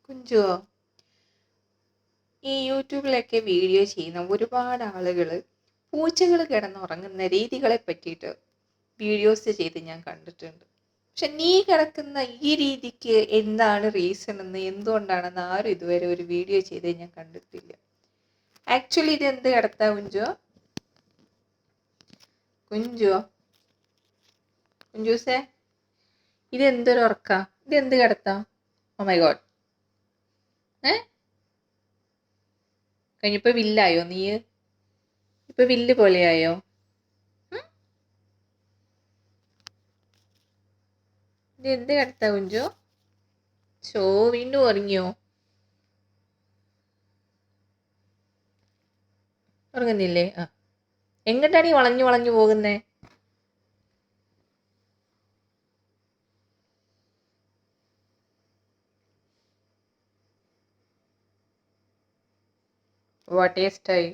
കുഞ്ചുവോ, ഈ യൂട്യൂബിലൊക്കെ വീഡിയോ ചെയ്യുന്ന ഒരുപാട് ആളുകൾ പൂച്ചകൾ കിടന്നുറങ്ങുന്ന രീതികളെ പറ്റിയിട്ട് വീഡിയോസ് ചെയ്ത് ഞാൻ കണ്ടിട്ടുണ്ട്. പക്ഷെ നീ കിടക്കുന്ന ഈ രീതിക്ക് എന്താണ് റീസൺ എന്ന്, എന്തുകൊണ്ടാണെന്ന് ആരും ഇതുവരെ ഒരു വീഡിയോ ചെയ്ത് ഞാൻ കണ്ടിട്ടില്ല. ആക്ച്വലി ഇത് എന്ത് കിടത്താ കുഞ്ചുവോ? കുഞ്ചുവോ കുഞ്ചൂസേ, ഇത് എന്തൊരു ഉറക്കാ? ഇത് എന്ത് കിടത്താ? Oh my God. കഴിഞ്ഞപ്പോ വില്ലായോ നീ? ഇപ്പൊ വില്ല് പോലെയായോ? ഇത് എന്ത് കിടത്താ കുഞ്ചു? വീണ്ടും ഉറങ്ങിയോ? ഉറങ്ങുന്നില്ലേ? എങ്ങോട്ടാണ് ഈ വളഞ്ഞു വളഞ്ഞു പോകുന്നേ? What A style.